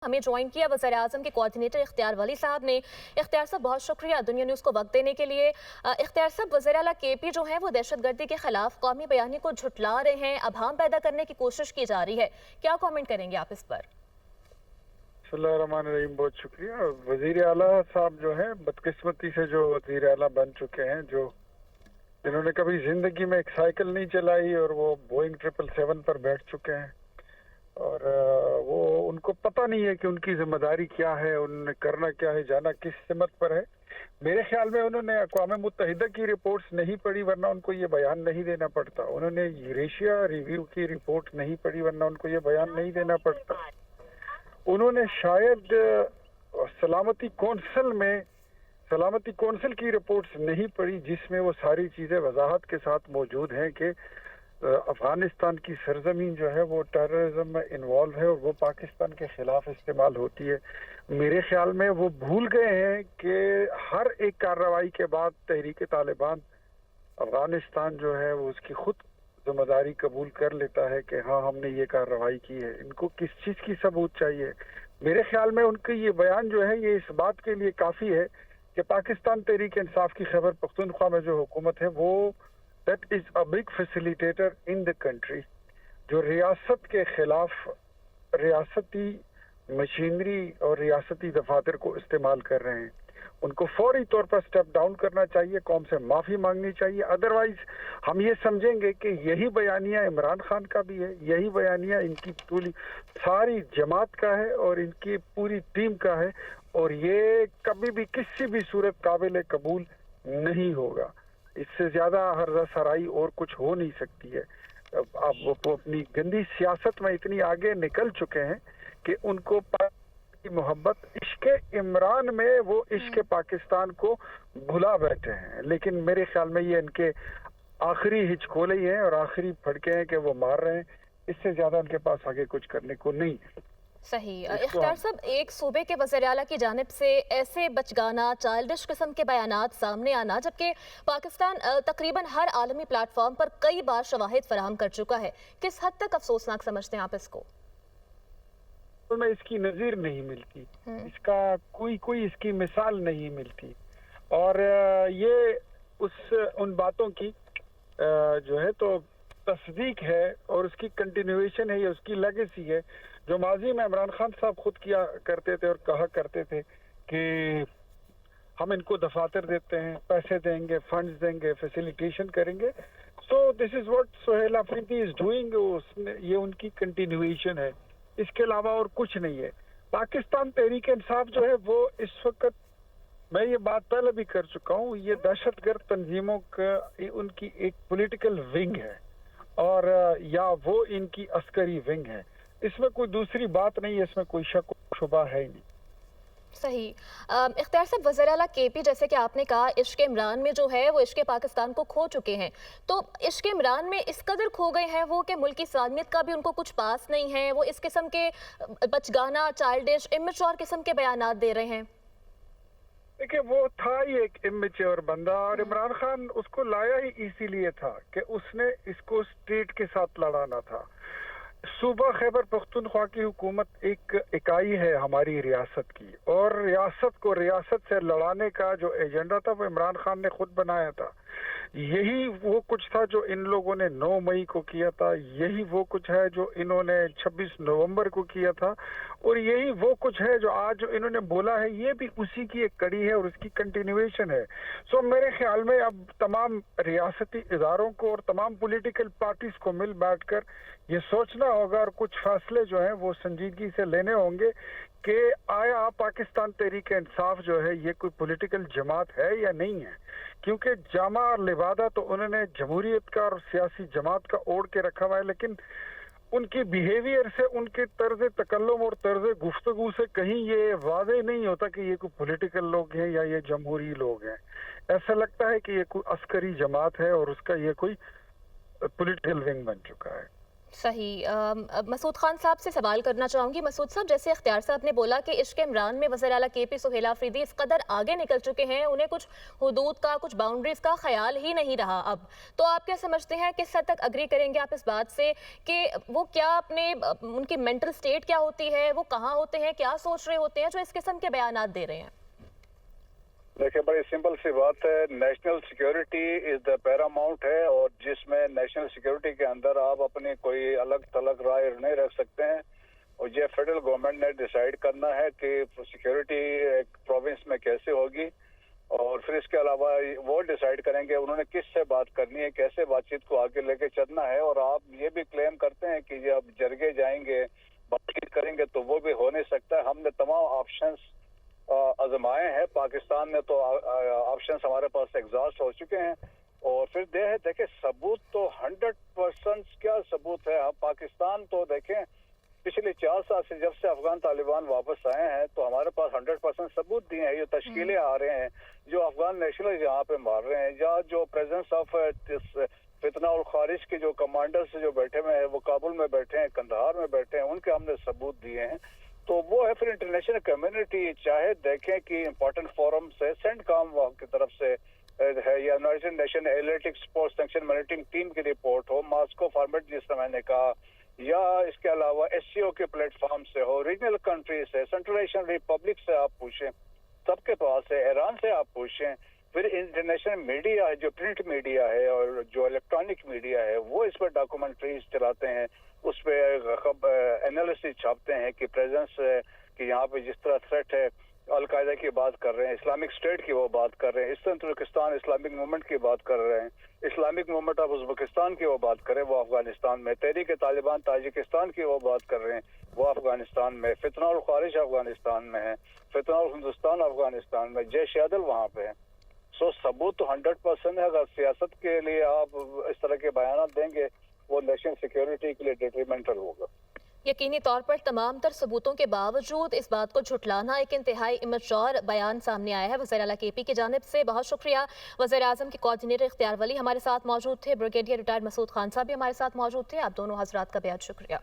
हमें ज्वाइन किया वज़ीर आज़म के कोऑर्डिनेटर इख्तियार वली साहब ने। इख्तियार साहब बहुत शुक्रिया दुनिया न्यूज़ को वक्त देने के लिए। इख्तियार साहब, वज़ीर आला केपी जो हैं वो दहशतगर्दी के खिलाफ कौमी बयानी को झुटला रहे हैं, अभाम पैदा करने की कोशिश की जा रही है, क्या कमेंट करेंगे आप इस पर? बिस्मिल्लाहिर्रहमानिर्रहीम, बहुत शुक्रिया। वज़ीर आला साहब जो है बदकिस्मती से जो वज़ीर आला बन चुके हैं, जो जिन्होंने कभी जिंदगी में एक साइकिल नहीं चलाई और वो बोइंग 777 पर बैठ चुके हैं और वो उनको पता नहीं है कि उनकी जिम्मेदारी क्या है, उन्होंने करना क्या है, जाना किस सिमत पर है। मेरे ख्याल में उन्होंने अक़वाम मुत्तहिदा की रिपोर्ट्स नहीं पढ़ी वरना उनको ये बयान नहीं देना पड़ता। उन्होंने यूरेशिया रिव्यू की रिपोर्ट नहीं पढ़ी वरना उनको ये बयान नहीं देना पड़ता। उन्होंने शायद सलामती कौंसिल की रिपोर्ट्स नहीं पढ़ी जिसमें वो सारी चीज़ें वजाहत के साथ मौजूद हैं कि अफगानिस्तान की सरजमीन जो है वो टेररिज्म में इन्वॉल्व है और वो पाकिस्तान के खिलाफ इस्तेमाल होती है। मेरे ख्याल में वो भूल गए हैं कि हर एक कार्रवाई के बाद तहरीक तालिबान अफगानिस्तान जो है वो उसकी खुद जिम्मेदारी कबूल कर लेता है कि हाँ हमने ये कार्रवाई की है। इनको किस चीज़ की सबूत चाहिए? मेरे ख्याल में उनके ये बयान जो है ये इस बात के लिए काफ़ी है कि पाकिस्तान तहरीक इंसाफ की खैबर पख्तूनख्वा में जो हुकूमत है वो that is a big facilitator in the country, जो रियासत के खिलाफ रियासती मशीनरी और रियासती दफातर को इस्तेमाल कर रहे हैं। उनको फौरी तौर पर स्टेप डाउन करना चाहिए, कौम से माफ़ी मांगनी चाहिए। अदरवाइज हम ये समझेंगे कि यही बयानिया इमरान खान का भी है, यही बयानिया इनकी पूरी सारी जमात का है और इनकी पूरी टीम का है और ये कभी भी किसी भी सूरत काबिल कबूल नहीं होगा। इससे ज़्यादा हर्जा सराई और कुछ हो नहीं सकती है। अब वो अपनी गंदी सियासत में इतनी आगे निकल चुके हैं कि उनको की मोहब्बत इश्क़े इमरान में वो इश्क़े पाकिस्तान को भुला बैठे हैं। लेकिन मेरे ख्याल में ये इनके आखिरी हिचकोले ही हैं और आखिरी फड़के हैं कि वो मार रहे हैं। इससे ज़्यादा उनके पास आगे कुछ करने को नहीं। सही। इख्तियार साहब, एक सूबे के वज़ीर आला की जानिब से ऐसे बचगाना चाइल्डिश किस्म के बयानात सामने आना, जबकि पाकिस्तान तकरीबन हर आलमी प्लेटफॉर्म पर कई बार शवाहिद फराहम कर चुका है, किस हद तक अफसोसनाक समझते हैं आप इसको? तो मैं इसकी नज़ीर नहीं मिलती, इसका कोई इसकी मिसाल नहीं मिलती और ये उन बातों की जो है तो तस्दीक है और उसकी कंटिन्यूएशन है, ये उसकी लेगेसी है जो माजी में इमरान खान साहब खुद किया करते थे और कहा करते थे कि हम इनको दफातर देते हैं, पैसे देंगे, फंड्स देंगे, फैसिलिटेशन करेंगे। So this is what Sohail Afridi is doing. ये उनकी कंटिन्यूएशन है, इसके अलावा और कुछ नहीं है। पाकिस्तान तहरीक इंसाफ जो है वो इस वक्त, मैं ये बात पहले भी कर चुका हूँ, ये दहशतगर्द तंजीमों का उनकी एक पॉलिटिकल विंग है और या वो इनकी अस्करी विंग है। इसमें कोई दूसरी बात नहीं है, इसमें कोई शक शुबा है ही नहीं। सही। इख्तियार साहब, वज़ीर आला केपी जैसे कि आपने कहा इश्क़ इमरान में जो है वो इश्क़ पाकिस्तान को खो चुके हैं, तो इश्क़ इमरान में इस कदर खो गए हैं वो कि मुल्की सालमियत का भी उनको कुछ पास नहीं है, वो इस किस्म के बचगाना चाइल्डिश इमेच्योर किस्म के बयानात दे रहे हैं। देखिए, वो था ही एक इमेच्योर बंदा और इमरान खान उसको लाया ही इसीलिए था कि उसने इसको स्टेट के साथ लड़ाना था। सूबा खैबर पख्तूनख्वा की हुकूमत एक इकाई है हमारी रियासत की और रियासत को रियासत से लड़ाने का जो एजेंडा था वो इमरान खान ने खुद बनाया था। यही वो कुछ था जो इन लोगों ने 9 मई को किया था, यही वो कुछ है जो इन्होंने 26 नवंबर को किया था और यही वो कुछ है जो आज जो इन्होंने बोला है ये भी उसी की एक कड़ी है और उसकी कंटिन्यूएशन है। सो मेरे ख्याल में अब तमाम रियासती इदारों को और तमाम पॉलिटिकल पार्टीज को मिल बैठकर ये सोचना होगा और कुछ फैसले जो हैं वो संजीदगी से लेने होंगे कि आया पाकिस्तान तहरीक इंसाफ जो है ये कोई पॉलिटिकल जमात है या नहीं है। क्योंकि जामा और लिबादा तो उन्होंने जमहूरियत का और सियासी जमात का ओढ़ के रखा हुआ है, लेकिन उनके बिहेवियर से, उनके तर्ज तकल्लुम और तर्ज गुफ्तगू से कहीं ये वाज़ेह नहीं होता कि ये कोई पॉलिटिकल लोग हैं या ये जमहूरी लोग हैं। ऐसा लगता है कि ये कोई अस्करी जमात है और उसका ये कोई पॉलिटिकल विंग बन चुका है। सही। मसूद खान साहब से सवाल करना चाहूँगी। मसूद साहब, जैसे इख्तियार साहब ने बोला कि इश्क इमरान में वज़ीर आला केपी सुहेल आफरीदी इस कदर आगे निकल चुके हैं, उन्हें कुछ हुदूद का, कुछ बाउंड्रीज़ का ख्याल ही नहीं रहा अब। तो आप क्या समझते हैं, किस हद तक अग्री करेंगे आप इस बात से कि वो क्या अपने उनकी मेंटल स्टेट क्या होती है, वो कहाँ होते हैं, क्या सोच रहे होते हैं जो इस किस्म के बयानात दे रहे हैं? देखिए, बड़ी सिंपल सी बात है, national security is the Paramount है, और जिसमें नेशनल सिक्योरिटी के अंदर आप अपनी कोई अलग थलग राय नहीं रख सकते हैं। और ये फेडरल गवर्नमेंट ने डिसाइड करना है कि सिक्योरिटी एक प्रोविंस में कैसे होगी, और फिर इसके अलावा वो डिसाइड करेंगे उन्होंने किससे बात करनी है, कैसे बातचीत को आगे लेके चलना है। और आप ये भी क्लेम करते हैं कि जब जरगे जाएंगे, बातचीत करेंगे, तो वो भी हो नहीं सकता है। हमने तमाम ऑप्शंस आजमाए हैं, पाकिस्तान में तो ऑप्शंस हमारे पास एग्जॉस्ट हो चुके हैं। और फिर देखे सबूत तो 100% क्या सबूत है। हम पाकिस्तान तो देखें, पिछले 4 साल से जब से अफगान तालिबान वापस आए हैं तो हमारे पास 100% सबूत दिए हैं। ये तश्कीलें आ रहे हैं जो अफगान नेशनल यहाँ पे मार रहे हैं, या जो प्रेजेंस ऑफ फितना और खारिज के जो कमांडर्स जो बैठे हुए हैं, वो काबुल में बैठे हैं, कंधार में बैठे हैं, उनके हमने सबूत दिए हैं। तो वो है फिर इंटरनेशनल कम्युनिटी चाहे देखें कि इम्पोर्टेंट फोरम से सेंटकॉम की तरफ से है, या United nation athletic sports sanction monitoring team की रिपोर्ट हो, मॉस्को फॉर्मेट जिस मैंने कहा, या इसके अलावा एससीओ के प्लेटफॉर्म से हो, रीजनल कंट्री से, सेंट्रल एशियन रिपब्लिक से आप पूछें, सबके पास है, ईरान से आप पूछें। फिर इंटरनेशनल मीडिया है, जो प्रिंट मीडिया है और जो इलेक्ट्रॉनिक मीडिया है, वो इस पर डॉक्यूमेंट्रीज चलाते हैं, उस पर एनालिसिस छापते हैं कि प्रेजेंस कि यहाँ पे जिस तरह थ्रेट है, अलकायदा की बात कर रहे हैं, इस्लामिक स्टेट की वो बात कर रहे हैं, ईस्टर्न तुर्किस्तान इस्लामिक मूवमेंट की बात कर रहे हैं, इस्लामिक मूवमेंट ऑफ उज़्बेकिस्तान की वो बात कर रहे हैं, वो अफगानिस्तान में, तहरीक तालिबान ताजिकिस्तान की वो बात कर रहे हैं, वो अफगानिस्तान में, फितना और खारिज अफगानिस्तान में है, फितना और हिंदुस्तान अफगानिस्तान में, जैश आदल वहाँ पे है। सो सबूत तो 100% है। अगर सियासत के लिए आप इस तरह के बयान देंगे, वो नेशनल सिक्योरिटी के लिए डिट्रीमेंटल होगा। यकीनी तौर पर तमाम तर सबूतों के बावजूद इस बात को झुटलाना एक इंतहाई इमेच्योर बयान सामने आया है वज़ीर आला केपी की जानिब से। बहुत शुक्रिया। वज़ीर आज़म के कोऑर्डिनेटर इख्तियार वली हमारे साथ मौजूद थे, ब्रिगेडियर रिटायर्ड मसूद खान साहब भी हमारे साथ मौजूद थे। आप दोनों हजरात का बेहद शुक्रिया।